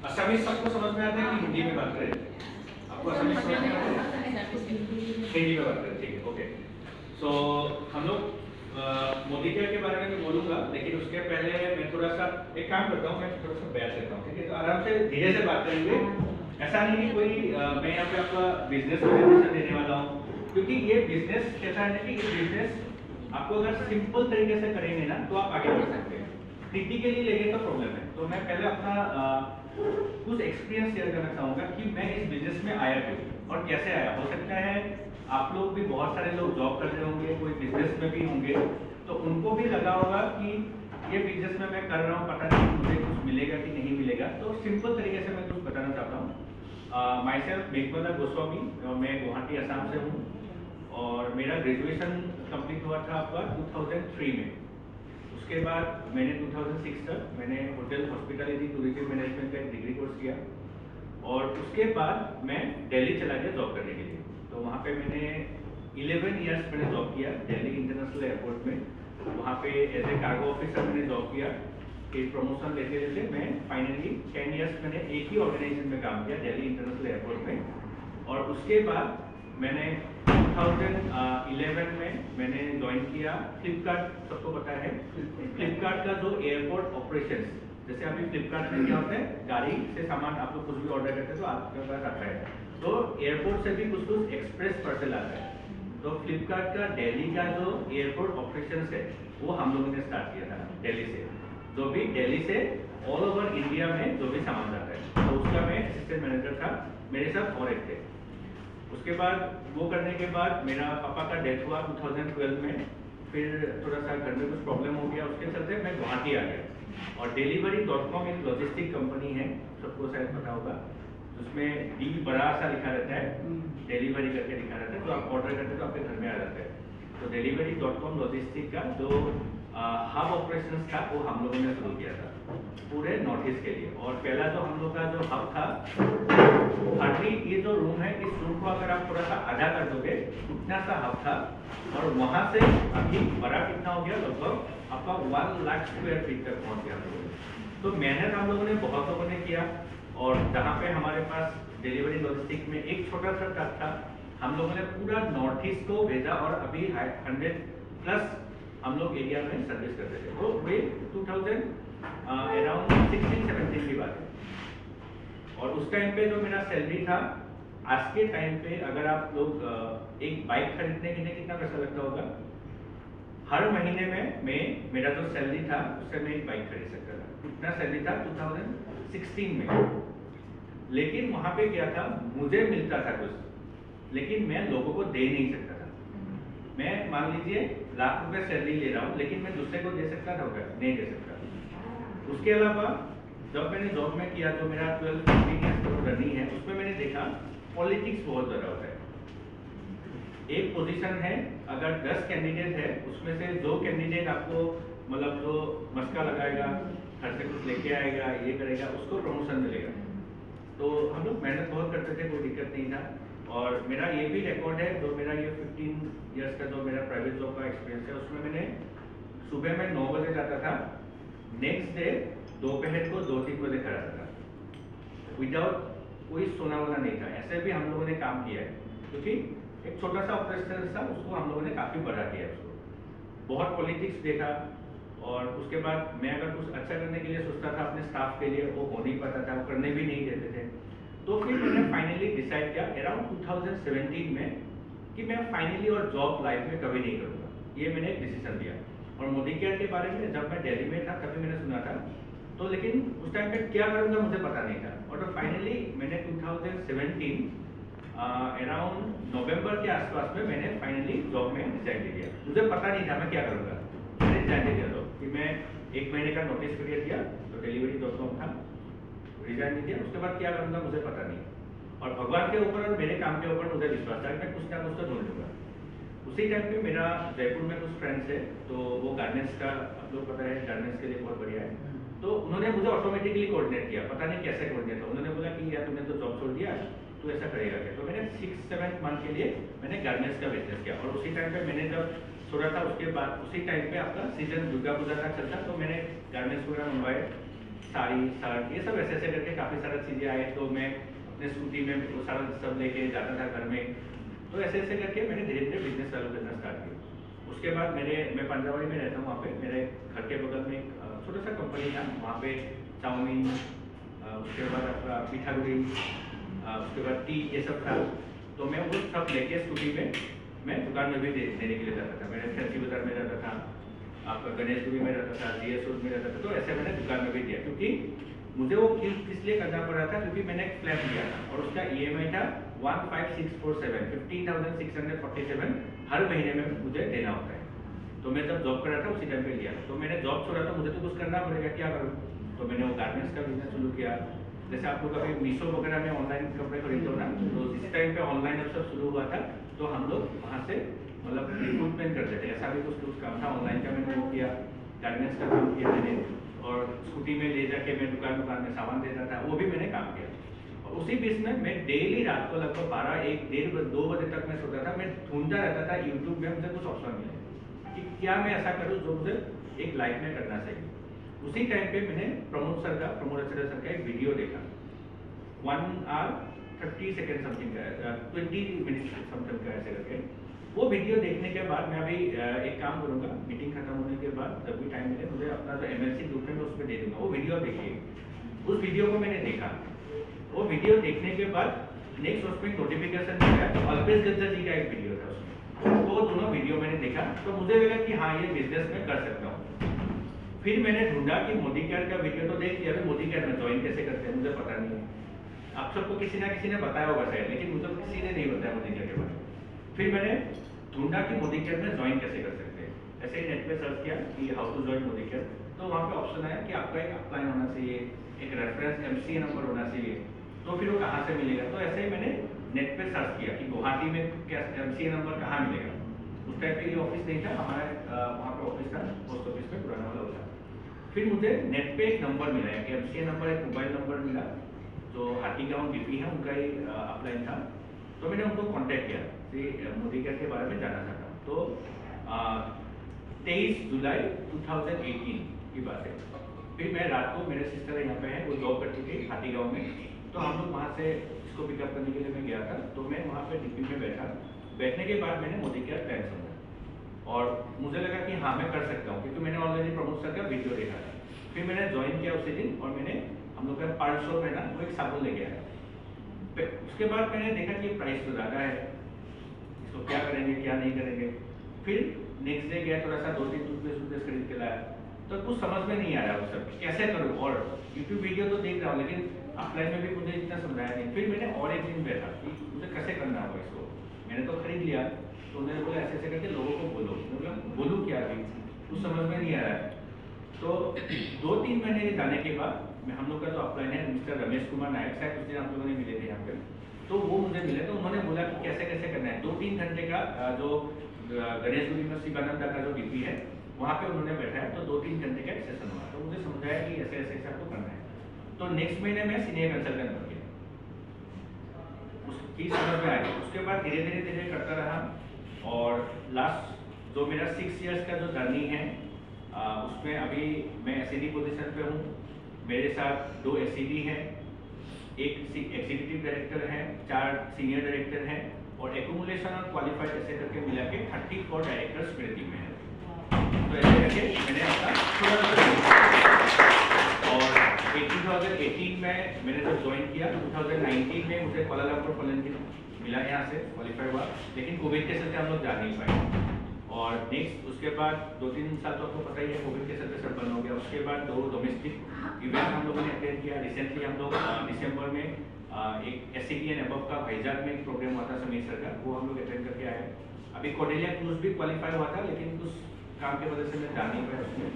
Assamese सबको समझ में आता है कि हिंदी में बात करें? आपको असमीज समझ में आता है? हिंदी में बात करें, ठीक है, ओके। सो हम लोग मोदी केयर के बारे में भी बोलूंगा, लेकिन उसके पहले मैं थोड़ा सा एक काम करता हूँ, मैं थोड़ा सा बैठ लेता हूँ, ठीक है? तो आराम से धीरे से बात करेंगे। ऐसा नहीं कि कोई मैं यहाँ पे आपका बिजनेस प्रेजेंटेशन देने वाला हूँ, क्योंकि ये बिजनेस कैसा है ना कि ये बिजनेस आपको अगर सिंपल तरीके से करेंगे ना तो आप आगे बढ़ सकते हैं। क्रिटिकली लेंगे तो प्रॉब्लम है। तो मैं पहले अपना कुछ एक्सपीरियंस शेयर करना चाहूँगा कि मैं इस बिजनेस में आया क्यों और कैसे आया। हो सकता है आप लोग भी, बहुत सारे लोग जॉब कर रहे होंगे, कोई बिजनेस में भी होंगे, तो उनको भी लगा होगा कि ये बिजनेस में मैं कर रहा हूँ, पता नहीं मुझे कुछ मिलेगा कि नहीं मिलेगा। तो सिंपल तरीके से मैं कुछ बताना चाहता हूँ। माई सेल्फ मेघमला गोस्वामी, मैं गुवाहाटी असम से हूँ और मेरा ग्रेजुएशन कंप्लीट हुआ था आपका 2003 में। उसके बाद मैंने 2006 तक मैंने होटल हॉस्पिटैलिटी टूरिज्म मैनेजमेंट का एक डिग्री कोर्स किया और उसके बाद मैं दिल्ली चला गया जॉब करने के लिए। तो वहाँ पे मैंने 11 इयर्स मैंने जॉब किया दिल्ली इंटरनेशनल एयरपोर्ट में। वहाँ पे एज ए कार्गो ऑफिसर मैंने जॉब किया। फिर प्रमोशन लेते लेते मैं फाइनली 10 इयर्स मैंने एक ही ऑर्गेनाइजेशन में काम किया, दिल्ली इंटरनेशनल एयरपोर्ट में। और उसके बाद मैंने 2011 में मैंने ज्वाइन किया फ्लिपकार्ट। सबको पता है फ्लिपकार्ट का जो एयरपोर्ट ऑपरेशंस, जैसे अभी फ्लिपकार्ट में क्या होता है, गाड़ी से सामान आप लोग कुछ भी ऑर्डर करते हैं तो आपके पास आता है, तो एयरपोर्ट से भी कुछ कुछ एक्सप्रेस पार्सल आता है। तो फ्लिपकार्ट का दिल्ली का जो एयरपोर्ट ऑपरेशंस है वो हम लोगों ने स्टार्ट किया था दिल्ली से। जो भी दिल्ली से ऑल ओवर इंडिया में जो भी सामान जाता है, तो उसका मैं असिस्टेंट मैनेजर था, मेरे साथ और एक थे। उसके बाद वो करने के बाद मेरा पापा का डेथ हुआ 2012 में। फिर थोड़ा सा घर में कुछ प्रॉब्लम हो गया, उसके चलते मैं गुवाहाटी आ गया। और Delivery.com एक लॉजिस्टिक कंपनी है, सबको शायद पता होगा, उसमें डी बड़ा सा लिखा रहता है, डिलीवरी करके लिखा रहता है, तो आप ऑर्डर करते हैं तो आपके घर में आ जाता है। तो Delivery.com लॉजिस्टिक का जो हब ऑपरेशंस था वो हम लोगों ने शुरू किया था पूरे नॉर्थ ईस्ट के लिए। और पहला जो हम लोग का जो हब था, हार्डली ये जो रूम है, इस रूम को अगर आप थोड़ा सा आधा कर दोगे उतना सा हब था। और वहां से अभी बड़ा कितना हो गया, लगभग आपका 1 लाख स्क्वायर फीट तक पहुंच गया हम लोग। तो मेहनत हम लोगों ने बहुत लोगों ने किया। और जहाँ पे हमारे पास डिलीवरी लॉजिस्टिक में एक छोटा सा टच था, हम लोगों ने पूरा नॉर्थ ईस्ट को भेजा और अभी 100+ हम लोग एरिया में सर्विस करते थे। तो वे 2000 अराउंड 16-17 की बात है। और उस टाइम पे जो मेरा सैलरी था, आज के टाइम पे अगर आप लोग एक बाइक खरीदने के लिए कितना पैसा लगता होगा, हर महीने में मेरा जो सैलरी था उससे मैं एक बाइक खरीद सकता था। इतना सैलरी था 2016 में। लेकिन वहां पे क्या था, मुझे मिलता था कुछ, लेकिन मैं लोगों को दे नहीं सकता था। मैं मान लीजिए लाख रुपए सैलरी ले रहा हूँ, लेकिन मैं दूसरे को दे सकता था क्या? नहीं दे सकता। उसके अलावा जब मैंने जॉब में किया, जो मेरा 12-15 ईयर्स का रनिंग है, उसमें मैंने देखा पॉलिटिक्स बहुत ज़्यादा होता है। एक पोजीशन है, अगर 10 कैंडिडेट है, उसमें से 2 कैंडिडेट आपको मतलब जो मस्का लगाएगा, घर से कुछ लेके आएगा, ये करेगा, उसको प्रमोशन मिलेगा। तो हम लोग मेहनत बहुत करते थे, कोई दिक्कत नहीं था। और मेरा ये भी रिकॉर्ड है, जो मेरा ये 15 इयर्स का जो मेरा प्राइवेट जॉब का एक्सपीरियंस है, उसमें मैंने सुबह में 9 बजे जाता था, नेक्स्ट डे दोपहर को 2-3 बजे घर आता था, विदाउट कोई सोना वोना नहीं था। ऐसे भी हम लोगों ने काम किया है, क्योंकि एक छोटा सा ऑपरेशन था, उसको हम लोगों ने काफ़ी बढ़ा दिया उसको। बहुत पॉलिटिक्स देखा। और उसके बाद मैं अगर कुछ अच्छा करने के लिए सोचता था अपने स्टाफ के लिए, वो हो नहीं पाता था, वो करने भी नहीं देते थे। तो फिर मैंने फाइनली डिसाइड किया अराउंड 2017 में कि मैं फाइनली और जॉब लाइफ में कभी नहीं करूँगा। ये मैंने एक डिसीजन लिया। और मोदी केयर के बारे में जब मैं दिल्ली में था तभी मैंने सुना था, तो लेकिन उस टाइम पे क्या करूँगा मुझे पता नहीं था। और तो फाइनली मैंने 2017 अराउंड नवंबर के आसपास में मैंने फाइनली जॉब में डिसाइड किया। मुझे पता नहीं था मैं क्या करूँगा, मैंने डिसाइड किया तो कि मैं 1 महीने का नोटिस पीरियड दिया, तो Delivery.com था, रिजाइन दिया। उसके बाद क्या करूँगा मुझे पता नहीं। और भगवान के ऊपर और मेरे काम के ऊपर मुझे विश्वास था कि मैं कुछ ना कुछ तो ढूंढ लूँगा। उसी टाइम पे मेरा जयपुर में कुछ फ्रेंड्स है, तो वो गारमेंट्स का, आप लोग पता है गारमेंट्स के लिए बहुत बढ़िया है, तो उन्होंने मुझे ऑटोमेटिकली कोऑर्डिनेट किया, पता नहीं कैसे कोऑर्डिनेट हुआ। उन्होंने बोला कि यार तुमने तो जॉब छोड़ दिया, तो ऐसा करेगा क्या? तो मैंने 6-7 मंथ के लिए मैंने गारमेंट्स का बिजनेस किया। और उसी टाइम पे मैंने जब छोड़ा था, उसके बाद उसी टाइम पे आपका सीजन दुर्गा पूजा का चलता, तो मैंने गारमेंट्स वगैरह मंगवाए। साड़ी शर्ट ये सब ऐसे ऐसे करके काफ़ी सारा चीज़ें आए, तो मैं अपने स्कूटी में वो सारा सब लेके जाता था घर में। तो ऐसे ऐसे करके मैंने धीरे धीरे बिजनेस चालू करना स्टार्ट किया। उसके बाद मैं पंजाबी में रहता हूँ, वहाँ पे मेरे घर के बगल में एक छोटा सा कंपनी था, वहाँ पे चाउमीन, उसके बाद आपका पिठागुड़ी, उसके बाद टी ये सब था। तो मैं वो सब लेके स्कूटी में मैं दुकान में भी देने के लिए जाता था। मैंने फैंसी बाजार में रहता था, आपका गणेशपुरी में रहता था, जीएस रोड में रहता था। तो ऐसे मैंने दुकान में भी दिया, क्योंकि मुझे वो इसलिए करना पड़ रहा था क्योंकि मैंने एक फ्लैट लिया था और उसका EMI था 15647, 15,647 हर महीने में मुझे देना होता है। तो मैं जब जॉब कर रहा था उसी टाइम पे लिया। तो मैंने जॉब छोड़ा तो मुझे तो कुछ करना पड़ेगा, क्या करूँ? तो मैंने वो गारमेंट्स का बिजनेस शुरू किया। जैसे आप लोग अभी मीशो वगैरह में ऑनलाइन कपड़े खरीदते हो ना, तो जिस टाइम पे ऑनलाइन अब सब शुरू हुआ था तो हम लोग वहाँ से मतलब रिक्रूटमेंट करते थे। ऐसा भी कुछ काम था ऑनलाइन का, मैंने वो किया। गारमेंट्स का काम किया मैंने, और स्कूटी में ले जाके मैं दुकान में सामान देता था, वो भी मैंने काम किया। और उसी बीच में मैं डेली रात को लगभग 12, 1, 1:30, 2 बजे तक मैं सोता था। मैं ढूंढता रहता था यूट्यूब में मुझे कुछ ऑप्शन मिले कि क्या मैं ऐसा करूँ जो मुझे एक लाइफ में करना चाहिए। उसी टाइम पे मैंने प्रमोद सर का एक वीडियो देखा, 1 hour 30 सेकेंड समथिंग का, 20 मिनट समथिंग का ऐसे करके। वो वीडियो देखने के बाद मैं अभी एक काम करूंगा, मीटिंग खत्म होने के बाद जब भी टाइम मिले मुझे अपना जो MLC ग्रुप है मैं उसमें दे दूंगा। वो वीडियो देखिए। उस वीडियो को मैंने देखा। वो वीडियो देखने के बाद नेक्स्ट उसमें नोटिफिकेशन मिला, अल्पेश गज्जर जी का एक वीडियो था उसमें। वो दोनों वीडियो मैंने देखा तो मुझे लगा कि हाँ ये बिजनेस में कर सकता हूँ। फिर मैंने ढूंढा कि मोदी केयर का वीडियो तो देख लिया, मोदी केयर में ज्वाइन कैसे करते हैं मुझे पता नहीं है। आप सबको किसी ना किसी ने बताया होगा शायद, लेकिन मुझे किसी ने नहीं बताया मोदी केयर के बारे में। फिर मैंने ढूंढा कि मोदी केयर में ज्वाइन कैसे कर सकते हैं। ऐसे ही नेट पे सर्च किया कि how to join Modi care, तो वहाँ पे ऑप्शन आया कि आपका एक अपलाइन होना चाहिए, एक रेफरेंस MCA नंबर होना चाहिए। तो फिर वो कहाँ से मिलेगा? तो ऐसे ही मैंने नेट पे सर्च किया कि गुवाहाटी में क्या MCA नंबर कहाँ मिलेगा। उस टाइम पे ये ऑफिस नहीं था हमारे, वहाँ पे ऑफिस था पोस्ट ऑफिस में पुराना वाला था। फिर मुझे नेट पे एक नंबर मिला है कि MCA नंबर, एक मोबाइल नंबर मिला जो हाथीगांव DP है उनका ही अपलाइन था। तो मैंने उनको कांटेक्ट किया कि मोदी केयर के बारे में जानना चाहता हूँ। तो 23 जुलाई 2018 की बात है। फिर मैं रात को, मेरे सिस्टर यहाँ पे है, वो जॉब करती थी हाथीगांव में, तो हम लोग वहाँ से इसको पिकअप करने के लिए मैं गया था। तो मैं वहाँ पे DP में बैठा। बैठने के बाद मैंने मोदी केयर प्लान समझा और मुझे लगा कि हाँ मैं कर सकता हूँ, क्योंकि मैंने ऑलरेडी प्रमोद सर का वीडियो देखा था। फिर मैंने ज्वाइन किया उसी दिन और मैंने हम लोग का 500 में ना वो एक साबुन लेके आया। उसके बाद मैंने देखा कि प्राइस तो ज़्यादा है, इसको क्या करेंगे क्या नहीं करेंगे। फिर नेक्स्ट डे गया, थोड़ा सा 2-3 टूथपेस्ट खरीद के लाया। तो कुछ समझ में नहीं आया उस सब कैसे करूँ, और यूट्यूब वीडियो तो देख रहा हूँ लेकिन ऑफलाइन में भी मुझे इतना समझाया नहीं। फिर मैंने और एक दिन बैठा कि मुझे कैसे करना होगा इसको। मैंने तो खरीद लिया, तो उन्होंने बोला ऐसे ऐसे करके लोगों को बोलो। मतलब बोलूँ क्या, अभी कुछ समझ में नहीं आ रहा है। तो 2-3 महीने जाने के बाद हम लोग का जो अपलाइन है मिस्टर रमेश कुमार नायक साहब, उस दिन आप लोगों ने मिले थे यहाँ पे, तो वो मुझे मिले। तो उन्होंने बोला कि कैसे कैसे करना है। 2-3 घंटे का जो गणेशपुरी में शिवानंदा का जो DP है वहाँ पे उन्होंने बैठाया। तो 2-3 घंटे का सेशन हुआ, तो मुझे समझाया कि ऐसे ऐसे आपको करना है। तो नेक्स्ट महीने में सीनियर कंसल्टेंट बन गया, उसकी समझ में आ गई। उसके बाद धीरे धीरे धीरे करता रहा और लास्ट जो मेरा 6 इयर्स का जो जर्नी है उसमें अभी मैं SED पोजीशन पे हूँ। मेरे साथ 2 SED हैं, एक एग्जीक्यूटिव डायरेक्टर है, 4 सीनियर डायरेक्टर हैं और एक्यूमुलेशन और क्वालिफाइड ऐसे करके मिला के 34 डायरेक्टर्स मेरे टीम में है। तो ऐसे करके मैंने अपना और 2018 में मैंने जब ज्वाइन किया, 2019 में मुझे कुआलालंपुर फॉरेंसिक मिला, यहाँ से क्वालिफाई हुआ, लेकिन कोविड के चलते हम लोग जा नहीं पाए। और नेक्स्ट उसके बाद 2-3 साल तो आपको पता ही है, कोविड के चलते सब बंद हो गया। उसके बाद 2 डोमेस्टिक इवेंट हम लोगों ने अटेंड किया। रिसेंटली हम लोग दिसंबर में एक SCT एंड अबव का भाईजाग में एक प्रोग्राम हुआ था समीर सर का, वो हम लोग अटेंड करके आए। अभी कोडेलिया क्रूज भी क्वालिफाई हुआ था, लेकिन कुछ काम की वजह से मैं जा नहीं पाया उसमें।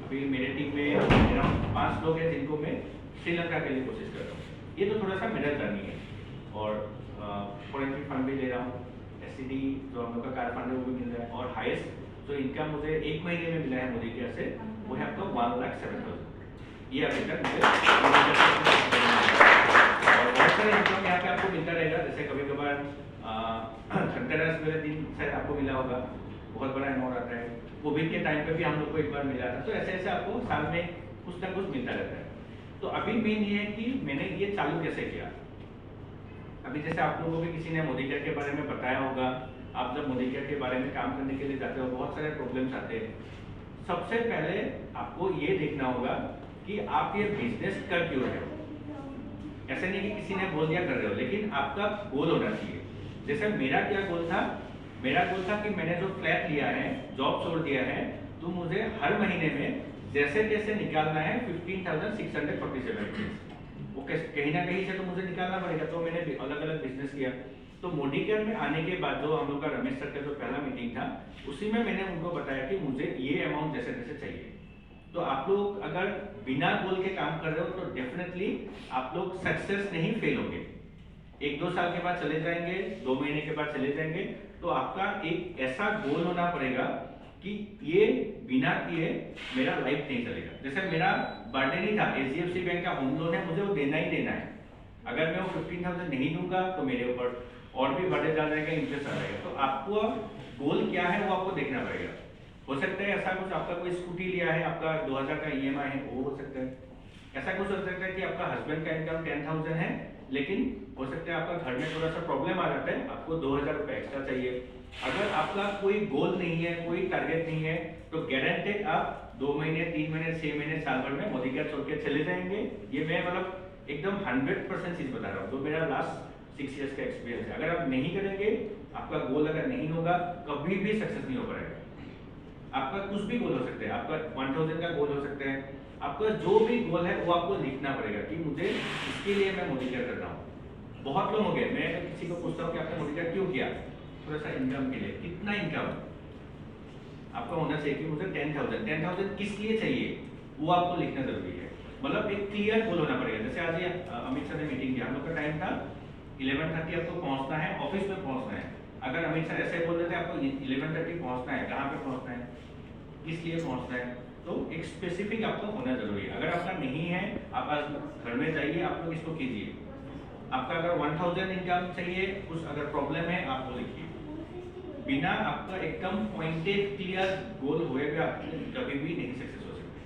अभी मेरे टीम में अराउंड 5 लोग हैं जिनको मैं श्रीलंका के लिए कोशिश कर रहा हूँ। ये तो थोड़ा सा मेरा जर्नी है। और फॉरेंसिक फंड भी ले रहा हूँ, SCD जो हम लोग का कार फंड है वो भी मिल रहा है। और हाईएस्ट जो इनकम मुझे 1 महीने में मिला है मोदी केयर से, वो है आपको 1,07,000। ये अभी तक मुझे और बहुत सारे इनकम यहाँ पे आपको मिलता रहेगा। जैसे कभी कभार धनतेरस वाले दिन शायद आपको मिला होगा, बहुत बड़ा अमाउंट आता है। कोविड के टाइम पे भी हम लोग को एक बार मिला था। तो ऐसे ऐसे आपको साल में कुछ ना कुछ मिलता रहता है। तो अभी मेन ये है कि मैंने ये चालू कैसे किया। अभी जैसे आप लोगों को भी किसी ने मोदीकेयर के बारे में बताया होगा, आप जब मोदीकेयर के बारे में काम करने के लिए जाते हो बहुत सारे प्रॉब्लम्स आते हैं। सबसे पहले आपको ये देखना होगा कि आप ये बिजनेस कर क्यों रहे हो। ऐसे नहीं कि किसी ने बोल दिया कर रहे हो, लेकिन आपका गोल होना चाहिए। जैसे मेरा क्या गोल था, मेरा गोल था कि मैंने जो फ्लैट लिया है, जॉब छोड़ दिया है, तो मुझे हर महीने में जैसे तैसे निकालना है 15,647 रुपीज। वो कहीं ना कहीं से तो मुझे निकालना पड़ेगा, तो मैंने अलग अलग बिजनेस किया। तो मोदीकेयर में आने के बाद जो हम लोग का रमेश सर का जो पहला मीटिंग था, उसी में मैंने उनको बताया कि मुझे ये अमाउंट जैसे तैसे चाहिए। तो आप लोग अगर बिना गोल के काम कर रहे हो तो डेफिनेटली आप लोग सक्सेस नहीं फेल होंगे। 1-2 साल के बाद चले जाएंगे, 2 महीने के बाद चले जाएंगे, तो आपका एक ऐसा गोल होना पड़ेगा कि ये बिना किए मेरा लाइफ नहीं चलेगा। जैसे मेरा बर्थडे नहीं था, HDFC बैंक का होम लोन है, मुझे वो देना ही देना है। अगर मैं वो 15,000 नहीं दूंगा तो मेरे ऊपर और भी बर्थडे डाल जाएगा, इंटरेस्ट आ जाएगा। तो आपको गोल क्या है वो आपको देखना पड़ेगा। हो सकता है ऐसा कुछ, आपका कोई स्कूटी लिया है, आपका 2,000 का EMI है, वो हो सकता है। ऐसा कुछ हो सकता है कि आपका हस्बैंड का इनकम 10,000 है, लेकिन हो सकता है आपका घर में थोड़ा सा प्रॉब्लम आ जाता है, आपको 2,000 रुपये एक्स्ट्रा चाहिए। अगर आपका कोई गोल नहीं है, कोई टारगेट नहीं है, तो गारंटेड आप 2 महीने, 3 महीने, 6 महीने, साल भर में मोदीकेयर छोड़ के चले जाएंगे। ये मैं मतलब एकदम 100% चीज बता रहा हूँ, जो मेरा लास्ट 6 इयर्स का एक्सपीरियंस है। अगर आप नहीं करेंगे, आपका गोल अगर नहीं होगा, कभी भी सक्सेस नहीं हो पाएगा। आपका कुछ भी गोल हो सकता है, आपका 1000 का गोल हो सकता है, आपका जो भी गोल है वो आपको लिखना पड़ेगा कि मुझे इसके लिए मैं मोदीकेयर कर रहा हूँ। बहुत लोग हो गए, मैं किसी को पूछता हूँ कि आपने मोदीकेयर क्यों किया, थोड़ा सा इनकम के लिए। कितना इनकम आपका होना चाहिए कि मुझे 10,000 किस लिए चाहिए, वो आपको लिखना जरूरी है। मतलब एक क्लियर गोल होना पड़ेगा। जैसे आज ये अमित सर ने मीटिंग किया, हम लोग का टाइम था 11:30 आपको पहुंचना है, ऑफिस में पहुंचना है। अगर अमित सर ऐसे बोल देते आपको 11:30 पहुंचना है, कहाँ पे पहुंचना है, किस लिए पहुंचना है, तो एक स्पेसिफिक आपको होना जरूरी है। अगर आपका नहीं है, आप आज घर में जाइए, आप लोग इसको कीजिए। आपका अगर 1000 इनकम चाहिए, कुछ अगर प्रॉब्लम है, आप वो लिखिए। बिना आपका एकदम पॉइंटेड क्लियर गोल हुए भी आप कभी भी नहीं सक्सेस हो सकते।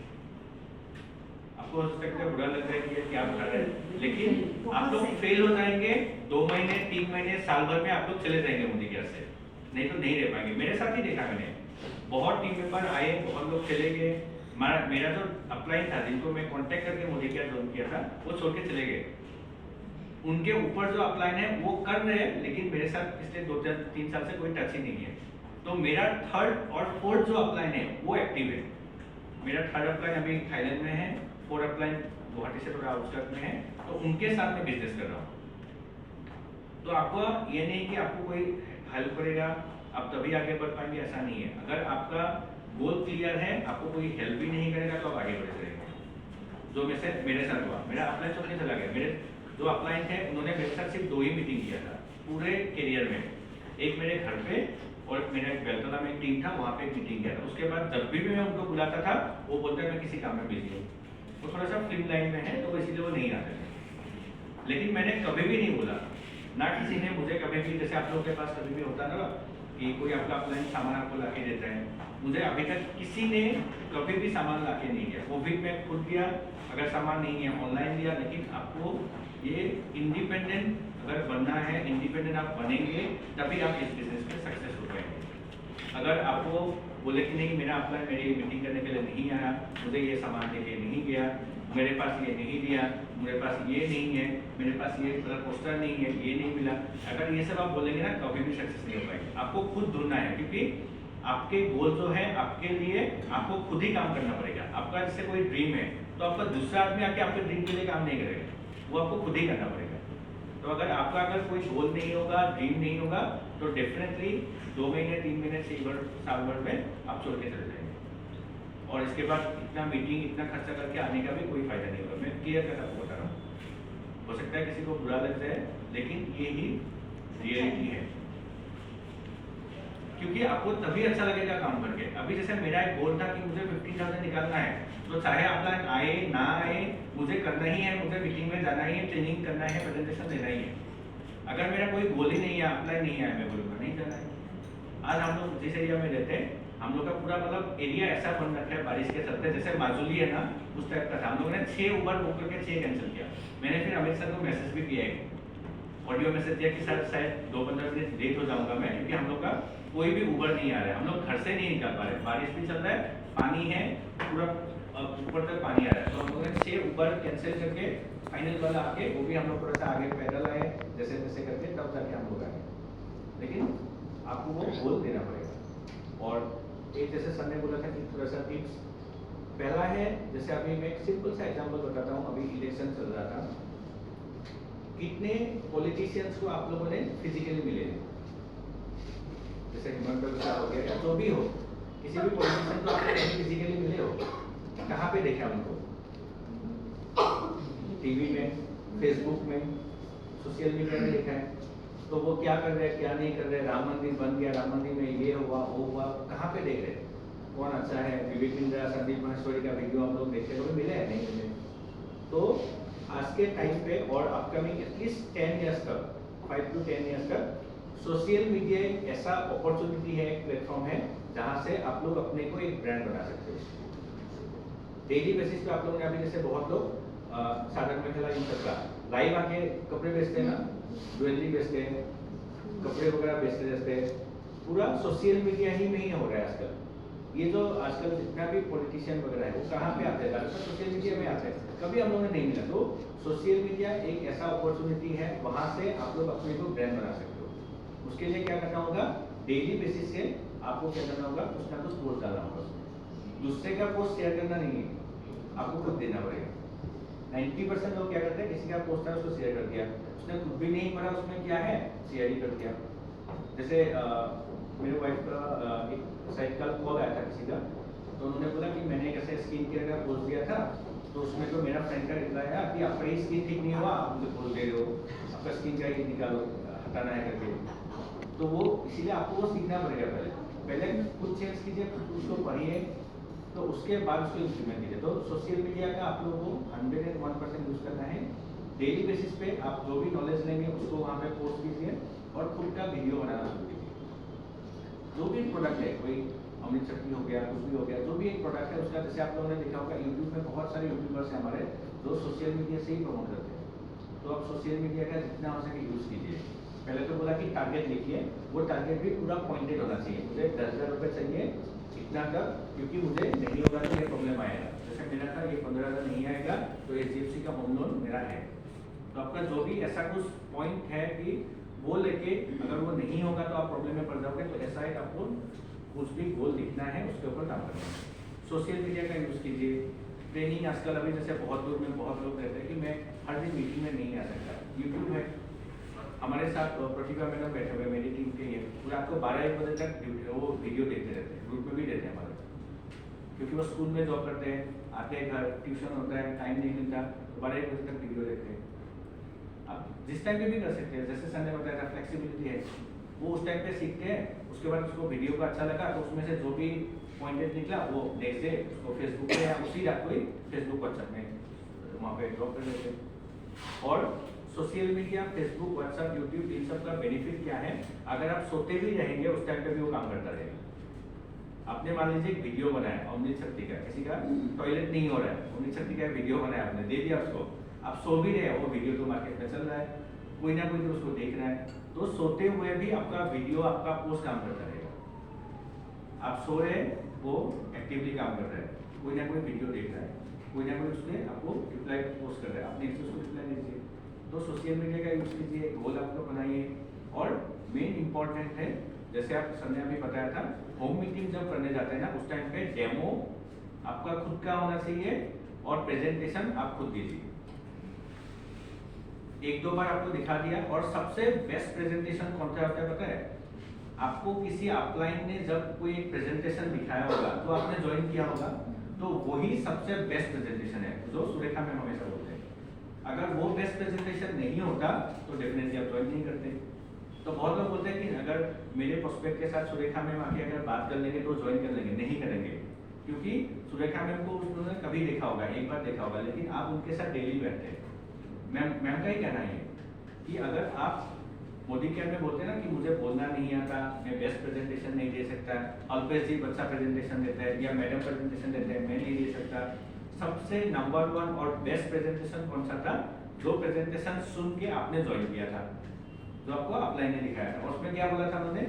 आपको हो सकता है बुरा लग रहा है कि ये क्या बता रहे हैं, लेकिन आप लोग फेल हो जाएंगे। 2 महीने, 3 महीने, साल भर में आप लोग चले जाएंगे मोदीकेयर से, नहीं तो नहीं रह पाएंगे। मेरे साथ ही देखा मैंने, बहुत टीम मेंबर आए, बहुत लोग चले गए। मेरा जो अपलाइन था, जिनको मैं कांटेक्ट करके मोदीकेयर ज्वाइन किया था, वो छोड़ के चले गए। उनके ऊपर जो अपलाइन है वो कर रहे हैं, लेकिन मेरे साथ पिछले 2-3 साल से कोई टच ही नहीं है। तो मेरा 3rd और 4th जो अपलाइन है वो एक्टिव है। मेरा 3rd अपलाइन अभी थाईलैंड में है, 4th अपलाइन गुवाहाटी से थोड़ा आउटस्कर्ट में है, तो उनके साथ मैं बिजनेस कर रहा हूँ। तो आपको ये नहीं कि आपको कोई हेल्प करेगा आप तभी आगे बढ़ पाएंगे, ऐसा नहीं है। अगर आपका गोल क्लियर है, आपको कोई हेल्प भी नहीं करेगा, तो आप आगे बढ़ते रहेंगे। जो मेरे साथ हुआ, मेरा अपलाइन छोड़ के चला गया। मेरे जो अपलाइन थे, उन्होंने मेरे साथ सिर्फ 2 ही मीटिंग किया था पूरे करियर में। एक मेरे घर पे और मेरा बेलतला में एक टीम था, वहाँ पे एक मीटिंग किया था। उसके बाद जब भी मैं उनको बुलाता था, वो बोलते मैं किसी काम में बिजी हूँ। वो थोड़ा सा फिल्म लाइन में है, तो इसीलिए वो नहीं आते थे। लेकिन मैंने कभी भी नहीं बोला, ना किसी ने मुझे कभी भी, जैसे आप लोगों के पास कभी भी होता ना कि कोई आपका अपलाइन सामान आपको लाके देता है, मुझे अभी तक किसी ने कभी भी सामान लाके नहीं दिया। कोविड में खुद दिया, अगर सामान नहीं है ऑनलाइन दिया। लेकिन आपको ये इंडिपेंडेंट अगर बनना है, इंडिपेंडेंट आप बनेंगे, तभी आप इस बिजनेस में सक्सेस हो पाएंगे। अगर आपको बोले कि नहीं मेरा अपलाइन मेरी मीटिंग करने के लिए नहीं आया, मुझे ये सामान देके नहीं गया, मेरे पास ये नहीं दिया, मेरे पास ये नहीं है, मेरे पास ये पोस्टर नहीं है, ये नहीं मिला, अगर ये सब आप बोलेंगे ना, कभी भी सक्सेस नहीं हो पाएंगे। आपको खुद ढूंढना है, क्योंकि आपके गोल जो है आपके लिए आपको खुद ही काम करना पड़ेगा। आपका जैसे कोई ड्रीम है, तो आपका दूसरा आदमी आके आपके ड्रीम के लिए काम नहीं करेगा, वो आपको खुद ही करना पड़ेगा। तो अगर आपका अगर कोई गोल नहीं होगा, ड्रीम नहीं होगा, तो डेफिनेटली 2 महीने, 3 महीने, साल भर में आप छोड़ के चले जाएंगे। और इसके बाद इतना मीटिंग, इतना खर्चा करके आने का भी कोई फायदा नहीं होगा। मैं क्लियर कर आपको बता रहा हूँ। हो सकता है किसी को बुरा लग जाए, लेकिन ये ही रियलिटी है। क्योंकि आपको तभी अच्छा लगेगा काम करके। अभी जैसे मेरा एक गोल था कि मुझे 15,000 निकालना है, तो चाहे अपलाइन आए ना आए, मुझे करना ही है, मुझे मीटिंग में जाना ही है, ट्रेनिंग करना है, प्रेजेंटेशन देना ही है। अगर मेरा कोई गोल ही नहीं है, अपलाइन नहीं है, मैं बोलूँगा नहीं जाना है। आज हम लोग जिस एरिया में रहते हैं, हम लोग का पूरा मतलब एरिया ऐसा बन रखा है बारिश के चलते, जैसे माजुली है ना उस टाइप का था। हम लोगों ने 6 उबर बुक करके 6 कैंसिल किया। मैंने फिर अमित सर को मैसेज भी किया है, ऑडियो मैसेज दिया कि सर शायद 2-15 मिनट लेट हो जाऊंगा मैं, क्योंकि हम लोग का कोई भी उबर नहीं आ रहा है, हम लोग घर से नहीं निकल पा रहे, बारिश भी चल रहा है, पानी है पूरा ऊपर तक पानी आ रहा है। तो हम लोगों ने 6 उबर कैंसिल करके फाइनल वाला आके, वो भी हम लोग थोड़ा सा आगे पैदल आए जैसे तैसे करके, तब जाके हम लोग आए। लेकिन आपको वो गोल देना पड़ेगा। और एक जैसे सर ने बोला था कि थोड़ा सा टिप्स, पहला है जैसे अभी मैं एक सिंपल सा एग्जांपल बताता हूँ। अभी इलेक्शन चल रहा था, कितने पॉलिटिशियंस को आप लोगों ने फिजिकली मिले हैं? जैसे हिमंत बिस्वा हो गया या जो भी हो, किसी भी पॉलिटिशियन को आप फिजिकली मिले हो, कहाँ पे देखा उनको? टीवी में, फेसबुक में, सोशल मीडिया में देखा है। तो वो क्या कर रहे हैं, क्या नहीं कर रहे, राम मंदिर बन गया, राम मंदिर में ये हुआ वो हुआ, कहाँ पे देख रहे हैं? कौन अच्छा है? विवेक इंदिरा, संदीप माहेश्वरी का वीडियो हम लोग देखते हुए मिले हैं, नहीं मिले? तो आज के टाइम पे और अपकमिंग एटलीस्ट 10 ईयर्स तक, 5 to 10 ईयर्स तक, सोशल मीडिया एक ऐसा अपॉर्चुनिटी है, एक प्लेटफॉर्म है जहाँ से आप लोग अपने को एक ब्रांड बना सकते हो। डेली बेसिस पे आप लोगों ने अभी जैसे बहुत लोग सागर में खेला इन सबका लाइव आके कपड़े बेचते हैं ना, ज्वेलरी बेचते हैं, कपड़े वगैरह बेचते रहते हैं, पूरा सोशल मीडिया ही में ही हो रहा है आजकल। ये जो आजकल जितना भी पॉलिटिशियन वगैरह है वो कहाँ पे आते हैं? सोशल मीडिया में आते हैं। कभी हम लोगों ने नहीं मिला, तो सोशल मीडिया एक ऐसा अपॉर्चुनिटी है, वहाँ से आप लोग अपने को ब्रांड बना सकते हो। उसके लिए क्या करना होगा? डेली बेसिस से आपको क्या करना होगा? कुछ ना कुछ पोस्ट डालना होगा उसमें। दूसरे का पोस्ट शेयर करना नहीं है, आपको खुद देना पड़ेगा। 90% लोग क्या करते हैं, किसी का पोस्ट है उसको शेयर कर दिया, उसने खुद भी नहीं पढ़ा उसमें क्या है, शेयर ही कर दिया। जैसे मेरे वाइफ का एक साइड का कॉल आया था किसी का, तो उन्होंने बोला कि मैंने कैसे स्किन केयर का पोस्ट दिया था, तो उसमें तो मेरा फ्रेंड का रिप्लाई आया कि आपका ये स्किन ठीक नहीं हुआ, आप मुझे पोस्ट दे रहे हो, आपका स्किन का ये निकालो, हटाना है करके। तो वो इसीलिए आपको वो सीखना पड़ेगा। पहले खुद चेंज कीजिए, उसको पढ़िए, तो उसके बाद उसको इम्प्लीमेंट कीजिए। तो सोशल मीडिया का आप लोगों को 101% यूज करना है। डेली बेसिस पे आप जो भी नॉलेज लेंगे उसको वहाँ पे पोस्ट कीजिए और खुद का वीडियो बनाना शुरू कीजिए। जो भी प्रोडक्ट है, कोई अमृत शक्ति हो गया, कुछ भी हो गया, जो भी एक प्रोडक्ट है उसका, जैसे आप लोगों ने देखा होगा यूट्यूब में बहुत सारे यूट्यूबर्स हैं हमारे जो सोशल मीडिया से ही प्रमोट करते हैं। तो आप सोशल मीडिया का जितना हो सके यूज कीजिए। पहले तो बोला कि टारगेट लिखिए, वो टारगेट भी पूरा पॉइंटेड होना चाहिए। मुझे 10,000 रुपये चाहिए इतना तक, क्योंकि मुझे नहीं होगा तो ये प्रॉब्लम आएगा। जैसे मेरा था ये 15,000 नहीं आएगा तो HDFC का होम लोन मेरा है। तो आपका जो भी ऐसा कुछ पॉइंट है कि वो लेके अगर वो नहीं होगा तो आप प्रॉब्लम में पड़ जाओगे। तो ऐसा एक आपको कुछ भी गोल लिखना है, उसके ऊपर काम करना है। सोशल मीडिया का यूज़ कीजिए। ट्रेनिंग आजकल अभी जैसे बहुत दूर में बहुत लोग रहते हैं कि मैं हर दिन मीटिंग में नहीं आ सकता, यूट्यूब है। हमारे साथ प्रतिभा मैडम बैठे हुए मेरी टीम के, ये पूरा आपको 12-1 बजे तक वो वीडियो देखते रहते हैं, ग्रुप में भी देते हैं हमारे, क्योंकि वो स्कूल में जॉब करते हैं, आते हैं घर, ट्यूशन होता है, टाइम नहीं मिलता, 12-1 बजे तक वीडियो देखते हैं। आप जिस टाइम पे भी कर सकते हैं, जैसे सर ने बताया था फ्लेक्सिबिलिटी है, वो उस टाइम पे सीखते हैं। उसके बाद उसको वीडियो का अच्छा लगा तो उसमें से जो भी पॉइंटेड निकला वो नेक्स्ट डे उसको फेसबुक पे या उसी रात को ही फेसबुक व्हाट्सएप में वहाँ पे ड्रॉप कर देते हैं। और social media, Facebook, WhatsApp, YouTube, इन सब का बेनिफिट क्या है? अगर आप सोते भी रहेंगे उस टाइम पे भी वो काम करता रहेगा। आपने मान लीजिए एक वीडियो बनाया अमृत शक्ति का, किसी का टॉयलेट नहीं हो रहा है, अमृत शक्ति का वीडियो बनाया, आपने दे दिया उसको, आप सो भी रहे, वो वीडियो तो मार्केट में चल रहा है, कोई ना कोई तो उसको देख रहा है। तो सोते हुए भी आपका वीडियो, आपका पोस्ट काम करता रहेगा। आप सो रहे, वो एक्टिवली काम कर रहा है, कोई ना कोई वीडियो देख रहा है, कोई ना कोई उसमें आपको रिप्लाई पोस्ट कर रहा है, आप नेक्स्ट उसको रिप्लाई दीजिए। तो सोशल मीडिया का यूज कीजिए, गोल आपको बनाइए। और मेन इंपॉर्टेंट है, जैसे आप सर ने अभी बताया था, होम मीटिंग जब करने जाते हैं ना उस टाइम पे डेमो आपका खुद का होना चाहिए और प्रेजेंटेशन आप खुद दीजिए। 1-2 बार आपको दिखा दिया। और सबसे बेस्ट प्रेजेंटेशन कौन सा होता है पता है? आपको किसी अपलाइन ने जब कोई एक प्रेजेंटेशन दिखाया होगा तो आपने ज्वाइन किया होगा, तो वही सबसे बेस्ट प्रेजेंटेशन है जो सुरेखा में हमेशा बोलते हैं। अगर वो बेस्ट प्रेजेंटेशन नहीं होता तो डेफिनेटली आप ज्वाइन नहीं करते। तो बहुत लोग बोलते हैं कि अगर मेरे प्रोस्पेक्ट के साथ सुरेखा मैम आके अगर बात कर लेंगे तो ज्वाइन कर लेंगे, नहीं करेंगे, क्योंकि सुरेखा मैम को उन्होंने कभी देखा होगा, एक बार देखा होगा, लेकिन आप उनके साथ डेली बैठते हैं। मैम का ही कहना है कि अगर आप मोदी केयर में बोलते हैं ना कि मुझे बोलना नहीं आता, मैं बेस्ट प्रेजेंटेशन नहीं दे सकता, अल्पेश जी अच्छा प्रेजेंटेशन देते हैं या मैडम प्रेजेंटेशन देते हैं, मैं नहीं दे सकता। सबसे नंबर 1 और बेस्ट प्रेजेंटेशन कौन सा था? जो प्रेजेंटेशन सुन के आपने ज्वाइन किया था, जो आपको अपलाइन ने दिखाया था। उसमें क्या बोला था उन्होंने?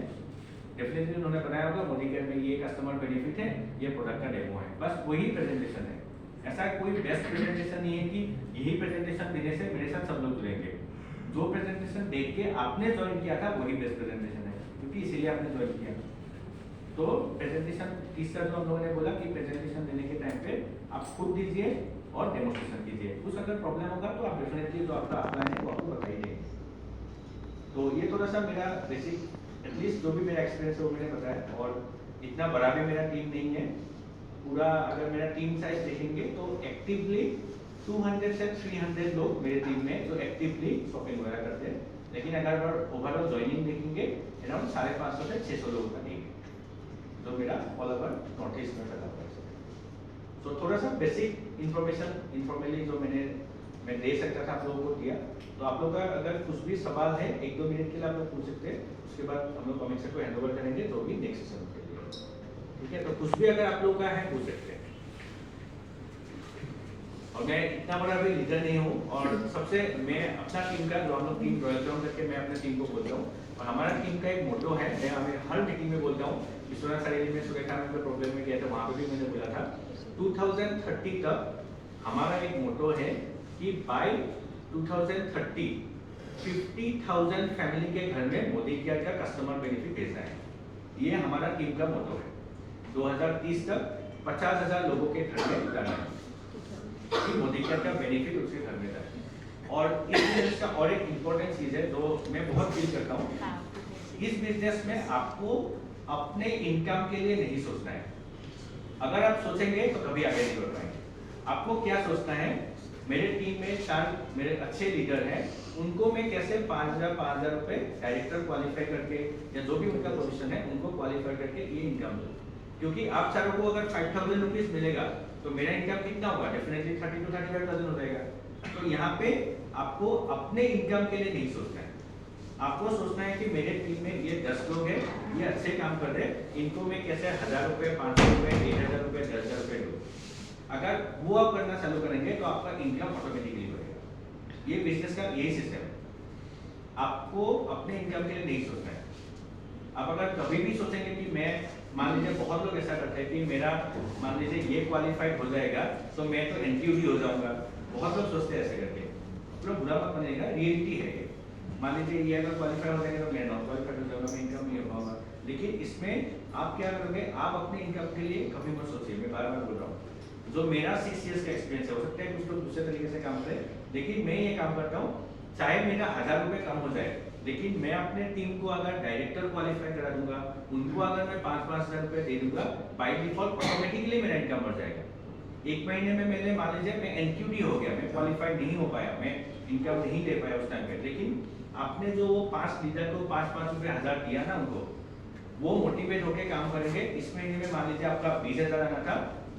डेफिनेटली उन्होंने बनाया होगा मोदी केयर में ये कस्टमर बेनिफिट है, ये प्रोडक्ट का डेमो है, बस वही प्रेजेंटेशन है। ऐसा कोई बेस्ट प्रेजेंटेशन नहीं है कि यही प्रेजेंटेशन देने से मेरे साथ सब लोग जुड़ेंगे। जो प्रेजेंटेशन देख के आपने ज्वाइन किया था वही बेस्ट प्रेजेंटेशन है, क्योंकि इसीलिए आपने ज्वाइन किया। तो प्रेजेंटेशन तीसरा जो हम लोगों ने बोला कि प्रेजेंटेशन देने के टाइम पे आप खुद दीजिए और डेमोस्ट्रेशन कीजिए। कुछ अगर प्रॉब्लम होगा तो आप डेफिनेटली जो आपका अपलाइन है वो आपको बताइए। तो ये थोड़ा सा मेरा बेसिक एटलीस्ट जो भी मेरा एक्सपीरियंस है वो मैंने बताया, और इतना बड़ा भी मेरा टीम नहीं है। पूरा अगर मेरा टीम साइज देखेंगे तो एक्टिवली 200 से 300 लोग मेरे टीम में जो एक्टिवली शॉपिंग वगैरह करते हैं, लेकिन अगर ओवरऑल ज्वाइनिंग देखेंगे अराउंड 550 से 600 लोगों का टीम है जो मेरा ऑल ओवर नॉर्थ ईस्ट में फैला हुआ है। तो थोड़ा सा बेसिक इंफॉर्मेशन इनफॉर्मली जो मैं दे सकता था आप लोगों को दिया। तो आप लोग का अगर कुछ भी सवाल है 1-2 मिनट के लिए आप लोग पूछ सकते हैं, उसके बाद हम लोग कमेंट सेक्शन को हैंड ओवर करेंगे जो भी नेक्स्ट सेशन के लिए, ठीक है? तो कुछ भी अगर आप लोग का है पूछ सकते हैं। और मैं इतना बड़ा भी लीडर नहीं हूँ, और सबसे मैं अपना टीम का जो हम लोग टीम रॉयल ग्राउंड करके मैं अपने टीम को बोलता हूँ, और हमारा टीम का एक मोटो है, मैं हमें हर मीटिंग में बोलता हूँ। विश्वनाथ सरेली में सुरेखा में प्रोग्राम में गया था, वहाँ पे भी मैंने बोला था 2030 तक हमारा एक मोटो है कि बाय 2030 50,000 फैमिली के घर में मोदी केयर का कस्टमर बेनिफिट भेजना है। ये हमारा टीम का मोटो है। 2030 तक 50,000 लोगों के घर में जाना है कि मोदी केयर का बेनिफिट उसके घर में जाए। और इस बिजनेस का और एक इम्पोर्टेंट चीज है जो मैं बहुत फील करता हूँ, इस बिजनेस में आपको अपने इनकम के लिए नहीं सोचना है। अगर आप सोचेंगे तो कभी आगे नहीं बढ़ पाएंगे। आपको क्या सोचना है? मेरे टीम में 4 मेरे अच्छे लीडर हैं, उनको मैं कैसे 5,000 रुपए डायरेक्टर क्वालिफाई करके या जो भी उनका पोजीशन है उनको क्वालिफाई करके ये इनकम दूं। क्योंकि आप चारों को अगर 5,000 रुपीज मिलेगा तो मेरा इनकम कितना होगा? डेफिनेटली 30 to 35,000 हो जाएगा। तो यहाँ पे आपको अपने इनकम के लिए नहीं सोचना है, आपको सोचना है कि मेरे टीम में ये 10 लोग हैं, ये अच्छे काम कर रहे हैं, इनको मैं कैसे 1,000 रुपए, 500 रुपए, 1,000 रुपए, 10,000 रुपए दूं। अगर वो आप करना चालू करेंगे तो आपका इनकम ऑटोमेटिकली बढ़ेगा। ये बिजनेस का यही सिस्टम है, आपको अपने इनकम के लिए नहीं सोचना है। आप अगर कभी भी सोचेंगे कि मैं, मान लीजिए बहुत लोग ऐसा करते हैं कि मेरा मान लीजिए ये क्वालिफाइड हो जाएगा तो मैं तो एनटीयूडी हो जाऊंगा, बहुत लोग सोचते हैं ऐसे करके, पूरा बुरा मत बनेगा, रियलिटी है ये। मान लीजिए ये अगर क्वालिफाई हो जाएगा तो मैं नॉन क्वालिफाइड हो जाऊंगा, मैं इनकम नहीं होगा। लेकिन इसमें आप क्या करोगे? आप अपने इनकम के लिए कभी मत सोचिए। मैं बार बार बोल रहा हूँ, जो मेरा 6 इयर्स का एक्सपीरियंस है, हो सकता है कुछ लोग दूसरे तरीके से काम करें, लेकिन मैं ये काम करता हूँ, चाहे मेरा 1,000 रुपए कम हो जाए, लेकिन मैं अपने टीम को अगर डायरेक्टर क्वालिफाई करा दूंगा, उनको अगर मैं 5,000 रुपए दे दूंगा, बाय डिफॉल्ट ऑटोमेटिकली मेरा इनकम बढ़ जाएगा। 1 महीने में मैंने मान लीजिए मैं एनक्यूडी हो गया, मैं क्वालिफाइड नहीं हो पाया, मैं इनकम नहीं दे पाया उस टाइम पे, लेकिन आपने जो वो 5 लीडर को 5-5 रुपए 1,000 दिया ना उनको, वो मोटिवेट होकर काम करेंगे। इस महीने में मान लीजिए आपका 20,000 आना था,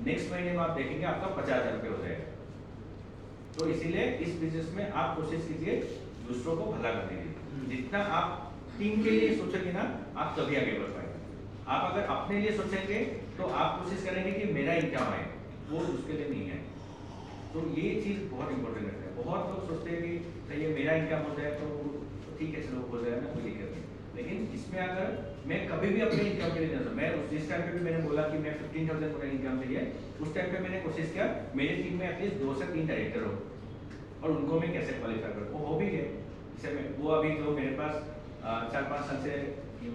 नेक्स्ट महीने में आप देखेंगे आपका 50,000 रुपए हो जाएगा। तो इसीलिए इस बिजनेस में आप कोशिश कीजिए दूसरों को भला करने की। जितना आप टीम के लिए सोचेंगे ना, आप तभी आगे बढ़ पाएंगे। आप अगर अपने लिए सोचेंगे तो आप कोशिश करेंगे कि मेरा इनकम आए, वो उसके लिए नहीं है। तो ये चीज बहुत इंपॉर्टेंट है। बहुत लोग सोचते हैं कि सही है मेरा इनकम हो जाए तो ठीक है, चलो हो जाए ना, कोई दिक्कत नहीं। लेकिन इसमें अगर मैं कभी भी अपने इनकम के लिए नहीं, मैं जिस टाइम पे भी मैंने बोला कि मैं 15,000 का इनकम चाहिए, उस टाइम पे मैंने कोशिश किया मेरे टीम में एटलीस्ट 2 से 3 डायरेक्टर हो, और उनको मैं कैसे क्वालिफाई करूँ, वो हो भी गए। जैसे मैं वो अभी जो मेरे पास 4-5 साल से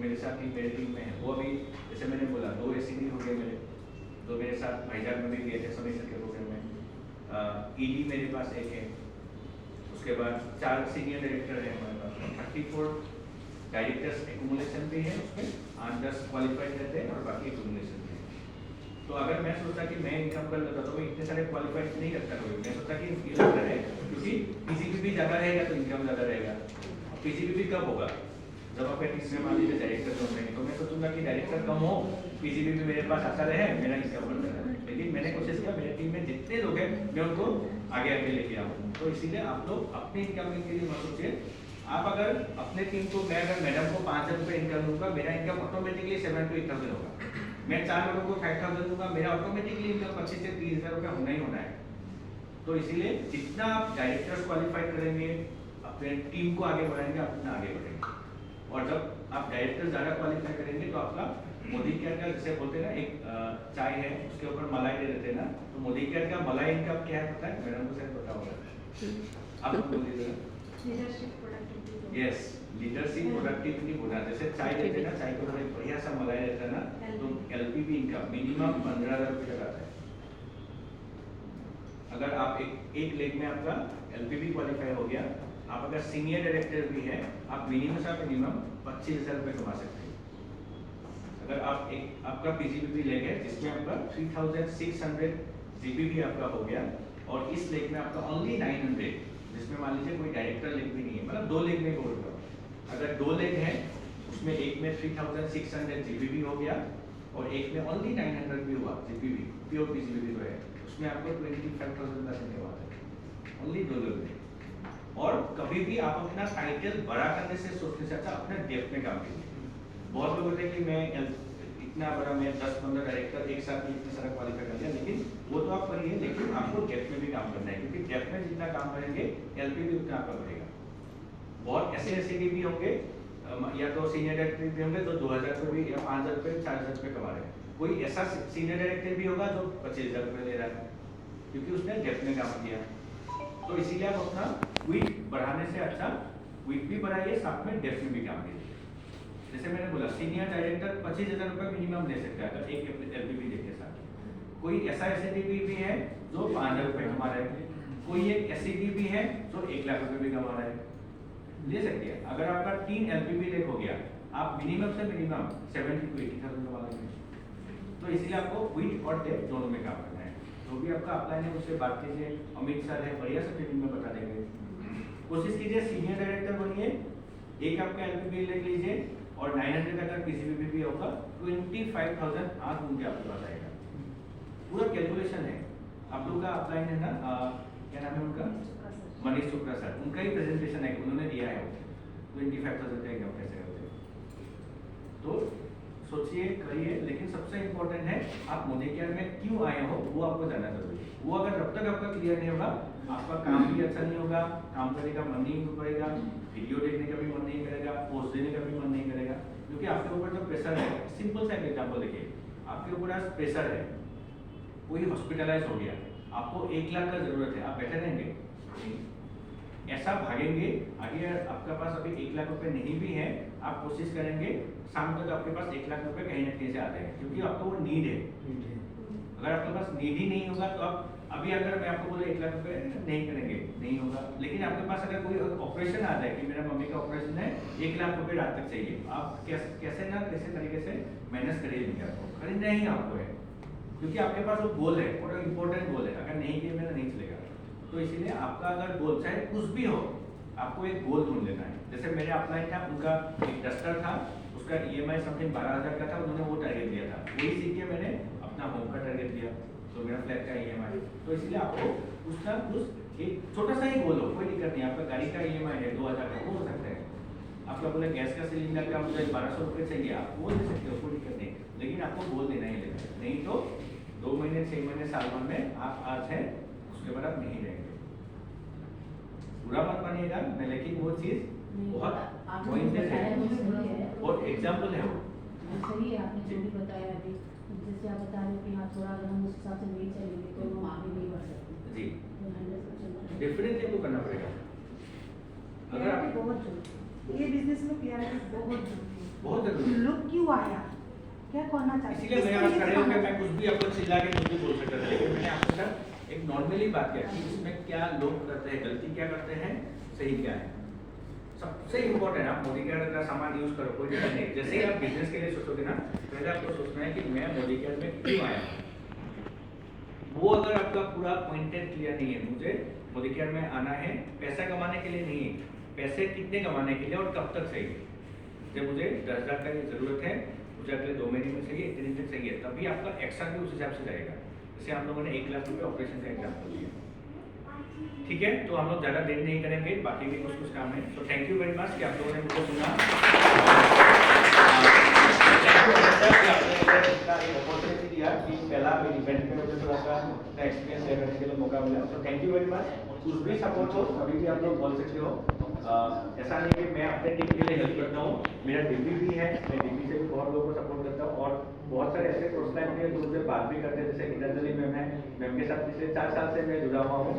मेरे साथ मेरे टीम में है, वो अभी जैसे मैंने बोला 2 एसीडी हो गए मेरे, तो मेरे साथ भाईजान में भी गए थे समय के प्रोग्राम में। ईडी मेरे पास एक है, उसके बाद 4 सीनियर डायरेक्टर है हमारे पास, 34 डायरेक्टर्स एक्यूमुलेशन पे है, उसमें 8-10 क्वालिफाइड रहते हैं और बाकी एक्यूमुलेशन पे है। तो अगर मैं सोचता कि मैं इनकम कर लेता तो मैं इतने सारे क्वालिफाइड नहीं रखता कोई, मैं सोचता कि ये लगता है क्योंकि पीसीबीबी ज़्यादा रहेगा तो इनकम ज़्यादा रहेगा। पीसीबीबी कब होगा? जब आपके टीम में मान लीजिए डायरेक्टर होंगे, तो मैं सोचूंगा कि डायरेक्टर कम हो, पीसीबीबी मेरे पास आता रहे, मेरा इनकम बढ़ता रहे। लेकिन मैंने कोशिश किया मेरे टीम में जितने लोग हैं मैं उनको आगे आगे लेके आऊँ। तो इसीलिए आप लोग अपने इनकम के लिए मत सोचिए, आप अगर अपने टीम को, मैं अगर मैडम को 5,000 रुपये इनकम दूंगा, मेरा इनकम ऑटोमेटिकली 7 to 8,000 होगा। मैं 4 लोगों को 5,000 दूंगा, मेरा ऑटोमेटिकली इनकम 25 से 30,000 रुपये होना ही होना है। तो इसीलिए जितना आप डायरेक्टर्स क्वालिफाई करेंगे, अपने टीम को आगे बढ़ाएंगे, आप उतना आगे बढ़ेंगे। और जब आप डायरेक्टर ज़्यादा क्वालिफाई करेंगे तो आपका मोदी केयर का, जैसे बोलते हैं ना, एक चाय है उसके ऊपर मलाई दे देते हैं ना, तो मोदी केयर का मलाई इनकम क्या है पता है? मैडम को शायद पता होगा, आप बोल दीजिए। यस, लीडरशिप प्रोडक्टिविटी बोला, जैसे चाय देते हैं ना, चाय को थोड़ा बढ़िया सा मलाई रहता है ना, तो एलपीवी इनकम मिनिमम 15,000 रुपये तक आता है। अगर आप एक लेग में आपका एलपीवी क्वालिफाई हो गया, आप अगर सीनियर डायरेक्टर भी है, आप मिनिमम 25,000 रुपये कमा सकते हैं। अगर आप आपका पीजीबीपी लेग है जिसमें आपका 3,600 जीबीपी आपका हो गया, और इस लेग में आपका ओनली 900, जिसमें मान लीजिए कोई डायरेक्टर लेग भी नहीं है, मतलब 2 लेग में बोल रहा हूँ, अगर 2 लेग है उसमें एक में 3,600 जीबीपी हो गया और एक में ओनली 900 भी हुआ जीबीपी, प्योर पीजीबीपी जो है, उसमें आपको 25,000 का इनकम आता है ओनली 2 लेग में। और कभी भी आप अपना टाइटल बड़ा करने से सोचने से अच्छा अपने डेप्थ में काम कीजिए। बहुत लोग होते हैं कि मैं इतना बड़ा, मैं 10-15 डायरेक्टर एक साथ में इतना सारा क्वालिफाई कर लिया, लेकिन वो तो आप करिए, लेकिन आपको डेप्थ में भी काम करना है, क्योंकि डेप्थ में जितना काम करेंगे एलपीवी उतना आपका बढ़ेगा। बहुत ऐसे भी होंगे, या तो सीनियर डायरेक्टर भी होंगे जो 2,000 रुपये भी या 5,000 रुपये 4,000 रुपये कमा रहे हैं। कोई ऐसा सीनियर डायरेक्टर भी होगा जो 25,000 रुपये ले रहा है, क्योंकि उसने डेप्थ में काम किया। तो इसीलिए आप अपना क्विक बढ़ाने से अच्छा क्विक भी बढ़ाइए, साथ में डेप्थ में भी काम कीजिए। जैसे मैंने बोला, सीनियर डायरेक्टर 25,000 रुपये मिनिमम ले सकता है अगर एक एलपीवी के साथ। कोई ऐसा एसएडीपी भी है जो 5,000 रुपये कमा रहा है, कोई एक एसईडी भी है जो 1,00,000 रुपये भी कमा रहा है, ले सकते हैं। अगर आपका 3 एलपीवी लेग हो गया, आप मिनिमम से मिनिमम 70,000 to 80,000 कमा लेंगे। तो इसीलिए आपको क्विक और डेप्थ दोनों में काम करना है। जो भी आपका अपलाइन है उससे बात कीजिए, अमित सर है, बढ़िया से ट्रेनिंग में बता देंगे। कोशिश कीजिए सीनियर डायरेक्टर बनिए, एक आपका एलपीवी ले लीजिए, और 900 तक का पीसीबीपी भी होगा, 25,000 आज उनके आपके पास आएगा। पूरा कैलकुलेशन है। आप लोगों का अपलाइन है ना, क्या नाम है उनका? मनीष शुक्ला सर, उनका ही प्रेजेंटेशन है, उन्होंने दिया है 25,000 का इनकम कैसे होते हैं। तो सोचिए, करिए, लेकिन सबसे इम्पोर्टेंट है आप मोदी केयर में क्यों आए हो वो आपको जानना जरूरी है। वो अगर जब तक आपका क्लियर नहीं होगा, आपका काम भी अच्छा नहीं होगा, काम करने का मन नहीं करेगा, वीडियो देखने का भी मन नहीं करेगा, पोस्ट देने का भी मन नहीं करेगा, क्योंकि आपके ऊपर जो प्रेशर है, सिंपल सा एग्जाम्पल देखिए, आपके ऊपर आज प्रेशर है, कोई हॉस्पिटलाइज हो गया, आपको 1,00,000 का जरूरत है, आप बैठे रहेंगे? ऐसा भागेंगे आगे। आपके पास अभी 1,00,000 रुपये नहीं भी है, आप कोशिश करेंगे शाम तक आपके पास 1,00,000 रुपये कहीं ना कहीं से आते हैं, क्योंकि आपको वो नीड है। अगर आपके पास नीड ही नहीं होगा तो आप अभी, अगर मैं आपको बोले 1,00,000 रुपये नहीं करेंगे, नहीं होगा। लेकिन आपके पास अगर कोई ऑपरेशन आ जाए कि मेरा मम्मी का ऑपरेशन है, 1,00,000 रुपये रात तक चाहिए, आप कैसे ना कैसे तरीके से मैनेज करिए लेंगे, आपको खरीदना ही आपको है, क्योंकि आपके पास वो गोल है और इम्पोर्टेंट गोल है। अगर नहीं किए मेरा नहीं चलेगा। तो इसीलिए आपका अगर गोल चाहे कुछ भी हो, आपको एक गोल ढूंढ लेना है। जैसे मेरे अपलाइन था, उनका एक डस्टर था, उसका ईएमआई समथिंग 12,000 का था, उन्होंने वो टारगेट दिया था, वही सीख के मैंने अपना होम का टारगेट दिया, तो मेरा फ्लैट का ईएमआई। तो इसलिए आपको कुछ ना कुछ एक छोटा सा ही गोल हो, कोई दिक्कत नहीं। आपका गाड़ी का ईएमआई है 2,000 का, वो हो सकता है। आपका बोले गैस का सिलेंडर का मुझे 1,200 रुपये चाहिए, आप वो दे सकते हो, कोई दिक्कत नहीं, लेकिन आपको गोल देना ही लेना, नहीं तो 2 महीने 6 महीने साल भर में आप आज है, उसके बाद आप नहीं रहेंगे। बुरा मत मानिएगा मैं, लेकिन वो चीज बहुत पॉइंटेड है और एग्जाम्पल है वो। सही है, आपने जो भी बताया अभी, जैसे आप बता रहे हो कि हाँ थोड़ा अगर हम उस हिसाब से नहीं चलेंगे तो हम आगे नहीं बढ़ सकते। जी, तो 100% डेफिनेटली वो करना पड़ेगा। अगर आप बहुत जरूरी, ये बिजनेस में क्लियरिटी बहुत जरूरी है। बहुत जरूरी है। लोग क्यों आया, क्या करना चाहते हैं, इसीलिए मैं आज खड़े होकर मैं कुछ भी आपको चिल्ला के कुछ भी बोल सकता था, लेकिन मैंने आपके साथ एक नॉर्मली बात किया कि इसमें क्या लोग करते हैं, गलती क्या करते हैं, सही क्या है। सबसे इम्पोर्टेंट, आप मोदी केयर का सामान यूज करो, कोई दिक्कत नहीं। जैसे ही आप बिजनेस के लिए सोचोगे ना, पहले आपको सोचना है कि मैं मोदी केयर में क्यों आया हूँ। वो अगर आपका पूरा पॉइंटेड क्लियर नहीं है, मुझे मोदी केयर में आना है पैसा कमाने के लिए नहीं है, पैसे कितने कमाने के लिए और कब तक चाहिए। जब मुझे 10,000 का जरूरत है, मुझे अगले 2 महीने में चाहिए, 1 दिन में चाहिए, तभी आपका एक्शन भी उस हिसाब से जाएगा। जैसे हम लोगों ने 1,00,000 रुपये ऑपरेशन का एग्जाम्पल लिया, ठीक है, तो हम लोग ज़्यादा देर नहीं करेंगे, बाकी भी कुछ कुछ काम है। तो थैंक यू वेरी मच कि आप लोगों ने मुझको सुना। अपॉर्चुनिटी दिया कि पहला इवेंट में मुझे थोड़ा सा एक्सपीरियंस शेयर करने के लिए मौका मिला। तो थैंक यू वेरी मच। कुछ भी सपोर्ट हो कभी भी आप लोग बोल सकते हो। ऐसा नहीं कि मैं अपने टीम के लिए हेल्प करता हूँ, मेरा डीपी भी है, मैं डीपी से भी बहुत लोगों को सपोर्ट करता हूँ और बहुत सारे ऐसे प्रोत्साहन भी है जो मुझे बात भी करते हैं, जैसे गीतांजलि मैम है, मैम के साथ पिछले 4 साल से मैं जुड़ा हुआ हूँ।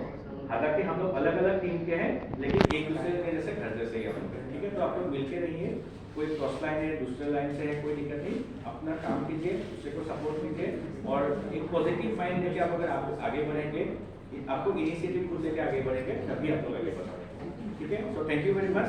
हालांकि हम लोग अलग अलग टीम के हैं, लेकिन एक दूसरे के जैसे घर जैसे ही हम लोग, ठीक है। तो आप लोग मिलके रहिए, कोई क्रॉस लाइन है, दूसरे लाइन से है, कोई दिक्कत नहीं, अपना काम कीजिए, दूसरे को सपोर्ट कीजिए और एक पॉजिटिव माइंड लेके आप अगर आप आगे बढ़ेंगे, आपको इनिशिएटिव खुद लेके आगे बढ़ेंगे, तभी आप लोग आगे बढ़ेंगे, ठीक है। So thank you very much.